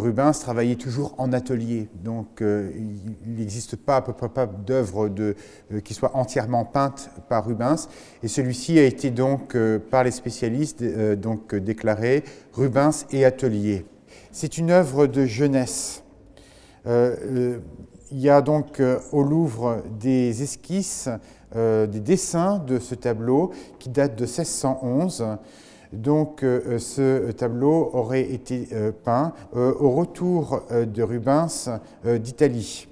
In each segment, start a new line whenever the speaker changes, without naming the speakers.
Rubens travaillait toujours en atelier, donc il n'existe pas à peu près pas d'œuvre qui soit entièrement peinte par Rubens, et celui-ci a été donc par les spécialistes donc déclaré Rubens et atelier. C'est une œuvre de jeunesse. Il y a donc au Louvre des esquisses, des dessins de ce tableau qui datent de 1611. Donc ce tableau aurait été peint au retour de Rubens d'Italie.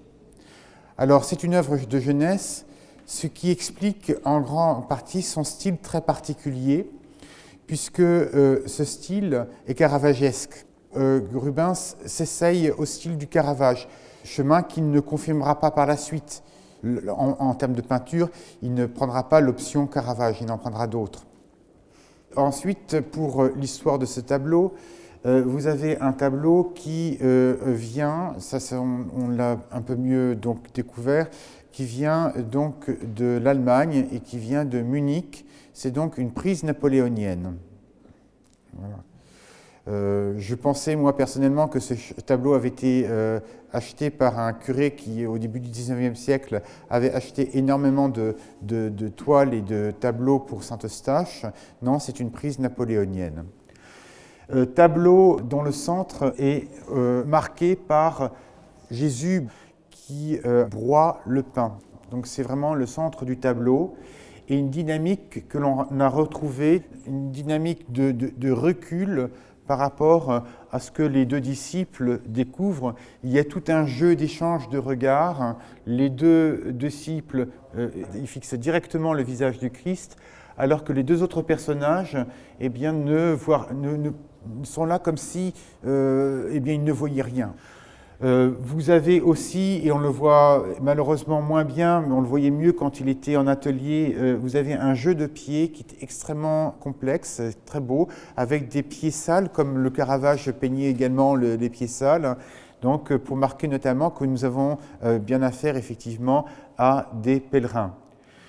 Alors c'est une œuvre de jeunesse, ce qui explique en grande partie son style très particulier, puisque ce style est caravagesque. Rubens s'essaye au style du Caravage, chemin qu'il ne confirmera pas par la suite. En termes de peinture, il ne prendra pas l'option Caravage, il en prendra d'autres. Ensuite, pour l'histoire de ce tableau, vous avez un tableau qui vient, ça on l'a un peu mieux donc découvert, qui vient donc de l'Allemagne et qui vient de Munich. C'est donc une prise napoléonienne. Voilà. Je pensais, moi, personnellement, que ce tableau avait été acheté par un curé qui, au début du XIXe siècle, avait acheté énormément de toiles et de tableaux pour Saint-Eustache. Non, c'est une prise napoléonienne. Tableau dont le centre est marqué par Jésus qui broie le pain. Donc c'est vraiment le centre du tableau. Et une dynamique que l'on a retrouvée, une dynamique de recul par rapport à ce que les deux disciples découvrent. Il y a tout un jeu d'échange de regards. Les deux disciples ils fixent directement le visage du Christ, alors que les deux autres personnages eh bien, sont là comme si eh bien, ils ne voyaient rien. Vous avez aussi, et on le voit malheureusement moins bien, mais on le voyait mieux quand il était en atelier, vous avez un jeu de pieds qui est extrêmement complexe, très beau, avec des pieds sales, comme le Caravage peignait également les pieds sales, donc pour marquer notamment que nous avons bien affaire effectivement à des pèlerins.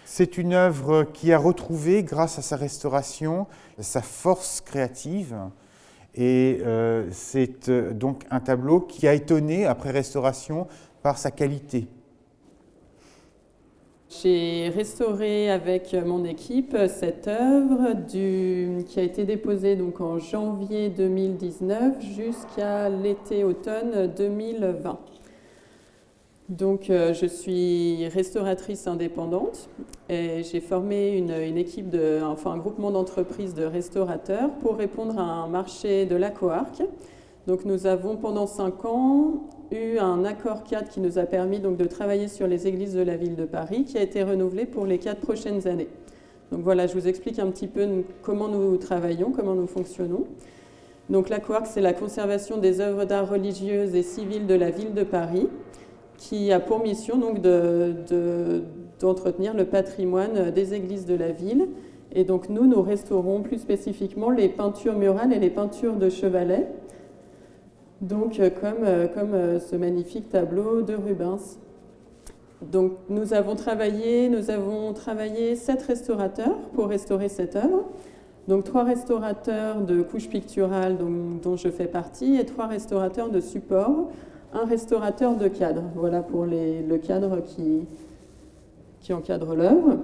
C'est une œuvre qui a retrouvé, grâce à sa restauration, sa force créative. Et c'est donc un tableau qui a étonné, après restauration, par sa qualité.
J'ai restauré avec mon équipe cette œuvre qui a été déposée donc en janvier 2019 jusqu'à l'été-automne 2020. Donc je suis restauratrice indépendante et j'ai formé une équipe, un groupement d'entreprises de restaurateurs pour répondre à un marché de la coarque. Donc nous avons pendant 5 ans eu un accord cadre qui nous a permis donc de travailler sur les églises de la ville de Paris, qui a été renouvelé pour les 4 prochaines années. Donc voilà, je vous explique un petit peu comment nous travaillons, comment nous fonctionnons. Donc la coarque, c'est la conservation des œuvres d'art religieuses et civiles de la ville de Paris, qui a pour mission donc d'entretenir le patrimoine des églises de la ville. Et donc nous restaurons plus spécifiquement les peintures murales et les peintures de chevalet, donc comme ce magnifique tableau de Rubens. Donc nous avons travaillé 7 restaurateurs pour restaurer cette œuvre. Donc 3 restaurateurs de couches picturales dont je fais partie et 3 restaurateurs de support, un restaurateur de cadre, voilà pour le cadre qui encadre l'œuvre.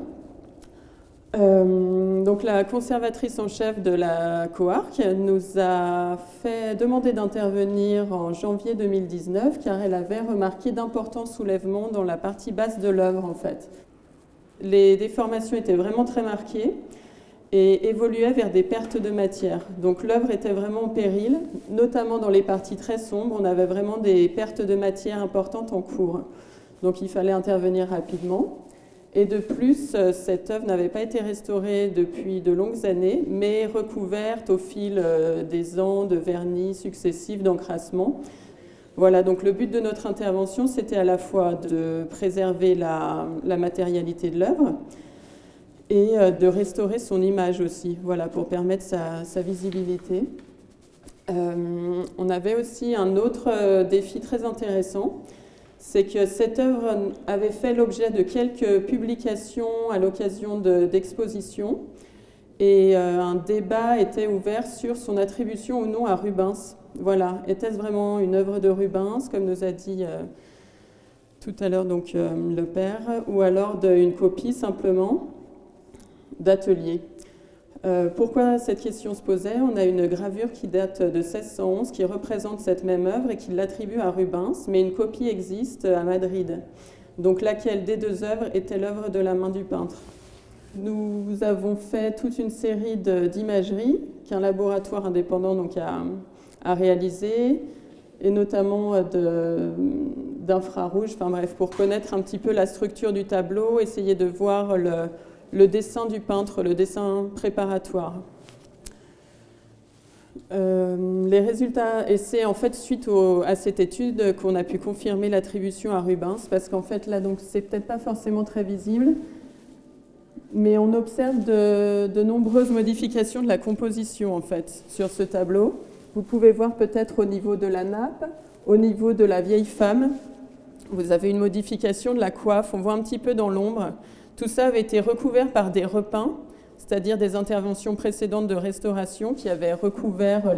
Donc la conservatrice en chef de la coarque nous a fait demander d'intervenir en janvier 2019 car elle avait remarqué d'importants soulèvements dans la partie basse de l'œuvre en fait. Les déformations étaient vraiment très marquées et évoluait vers des pertes de matière. Donc l'œuvre était vraiment en péril, notamment dans les parties très sombres, on avait vraiment des pertes de matière importantes en cours. Donc il fallait intervenir rapidement. Et de plus, cette œuvre n'avait pas été restaurée depuis de longues années, mais recouverte au fil des ans de vernis successifs, d'encrassement. Voilà, donc le but de notre intervention, c'était à la fois de préserver la matérialité de l'œuvre, et de restaurer son image aussi, voilà, pour permettre sa visibilité. On avait aussi un autre défi très intéressant, c'est que cette œuvre avait fait l'objet de quelques publications à l'occasion d'expositions, et un débat était ouvert sur son attribution ou non à Rubens. Voilà, était-ce vraiment une œuvre de Rubens, comme nous a dit tout à l'heure donc, le père, ou alors une copie simplement d'atelier? Pourquoi cette question se posait? On a une gravure qui date de 1611 qui représente cette même œuvre et qui l'attribue à Rubens, mais une copie existe à Madrid. Donc laquelle des deux œuvres était l'œuvre de la main du peintre? Nous avons fait toute une série d'imagerie qu'un laboratoire indépendant donc, a réalisé, et notamment d'infrarouge, enfin bref, pour connaître un petit peu la structure du tableau, essayer de voir le dessin du peintre, le dessin préparatoire. Les résultats, et c'est en fait suite à cette étude qu'on a pu confirmer l'attribution à Rubens, parce qu'en fait là, donc c'est peut-être pas forcément très visible, mais on observe de nombreuses modifications de la composition en fait sur ce tableau. Vous pouvez voir peut-être au niveau de la nappe, au niveau de la vieille femme, vous avez une modification de la coiffe, on voit un petit peu dans l'ombre. Tout ça avait été recouvert par des repeints, c'est-à-dire des interventions précédentes de restauration qui avaient recouvert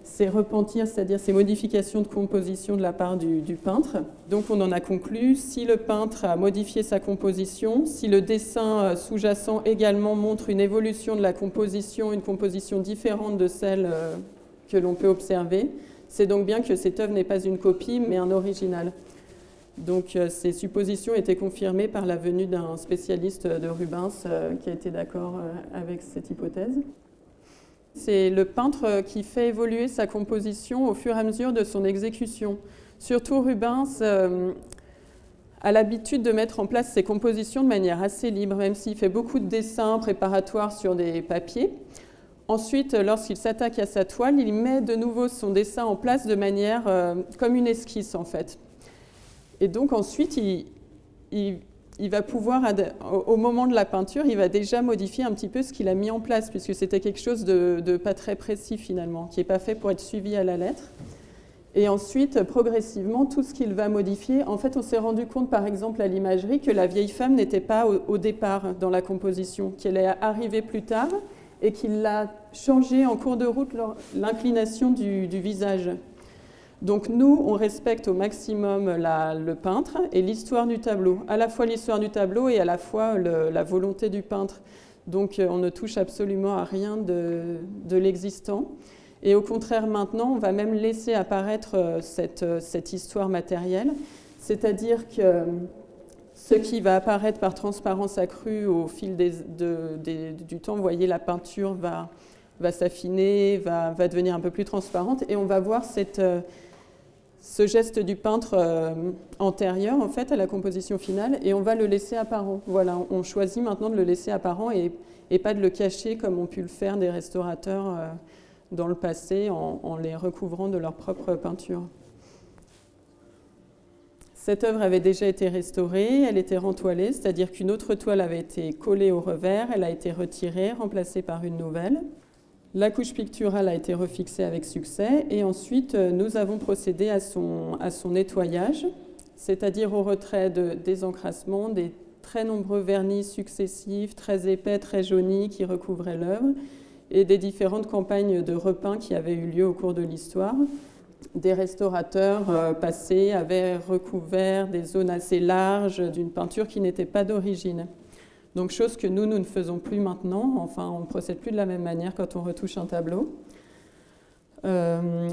ces repentirs, c'est-à-dire ces modifications de composition de la part du peintre. Donc on en a conclu, si le peintre a modifié sa composition, si le dessin sous-jacent également montre une évolution de la composition, une composition différente de celle que l'on peut observer, c'est donc bien que cette œuvre n'est pas une copie, mais un original. Donc ces suppositions étaient confirmées par la venue d'un spécialiste de Rubens qui a été d'accord avec cette hypothèse. C'est le peintre qui fait évoluer sa composition au fur et à mesure de son exécution. Surtout Rubens a l'habitude de mettre en place ses compositions de manière assez libre, même s'il fait beaucoup de dessins préparatoires sur des papiers. Ensuite, lorsqu'il s'attaque à sa toile, il met de nouveau son dessin en place de manière comme une esquisse en fait. Et donc ensuite, il va pouvoir, au moment de la peinture, il va déjà modifier un petit peu ce qu'il a mis en place, puisque c'était quelque chose de pas très précis finalement, qui n'est pas fait pour être suivi à la lettre. Et ensuite, progressivement, tout ce qu'il va modifier, en fait, on s'est rendu compte, par exemple, à l'imagerie, que la vieille femme n'était pas au départ dans la composition, qu'elle est arrivée plus tard et qu'il a changé en cours de route l'inclination du visage. Donc nous, on respecte au maximum le peintre et l'histoire du tableau, à la fois l'histoire du tableau et à la fois la volonté du peintre. Donc on ne touche absolument à rien de l'existant. Et au contraire, maintenant, on va même laisser apparaître cette histoire matérielle, c'est-à-dire que ce qui va apparaître par transparence accrue au fil du temps, vous voyez, la peinture va s'affiner, va devenir un peu plus transparente, et on va voir ce geste du peintre antérieur en fait à la composition finale, et on va le laisser apparent. Voilà, on choisit maintenant de le laisser apparent et pas de le cacher comme ont pu le faire des restaurateurs dans le passé en les recouvrant de leur propre peinture. Cette œuvre avait déjà été restaurée, elle était rentoilée, c'est-à-dire qu'une autre toile avait été collée au revers, elle a été retirée, remplacée par une nouvelle. La couche picturale a été refixée avec succès et ensuite nous avons procédé à son nettoyage, c'est-à-dire au retrait des encrassements, des très nombreux vernis successifs, très épais, très jaunis qui recouvraient l'œuvre et des différentes campagnes de repeint qui avaient eu lieu au cours de l'histoire. Des restaurateurs passés avaient recouvert des zones assez larges d'une peinture qui n'était pas d'origine. Donc, chose que nous ne faisons plus maintenant, enfin, on ne procède plus de la même manière quand on retouche un tableau.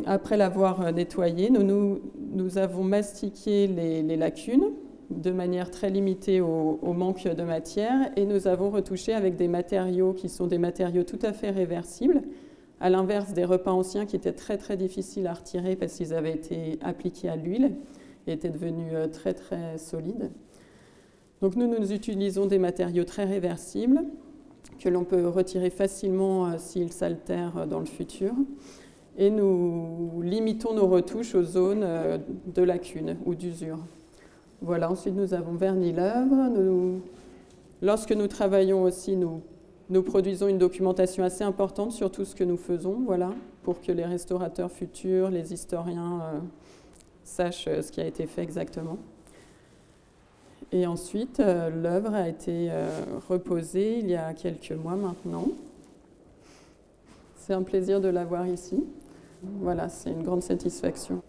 Après l'avoir nettoyé, nous avons mastiqué les lacunes de manière très limitée au manque de matière et nous avons retouché avec des matériaux qui sont des matériaux tout à fait réversibles, à l'inverse des repeints anciens qui étaient très très difficiles à retirer parce qu'ils avaient été appliqués à l'huile et étaient devenus très très solides. Donc nous utilisons des matériaux très réversibles que l'on peut retirer facilement s'ils s'altèrent dans le futur. Et nous limitons nos retouches aux zones de lacunes ou d'usure. Voilà, ensuite nous avons verni l'œuvre. Lorsque nous travaillons aussi, nous produisons une documentation assez importante sur tout ce que nous faisons, voilà, pour que les restaurateurs futurs, les historiens sachent ce qui a été fait exactement. Et ensuite, l'œuvre a été reposée il y a quelques mois maintenant. C'est un plaisir de la voir ici. voilà, c'est une grande satisfaction.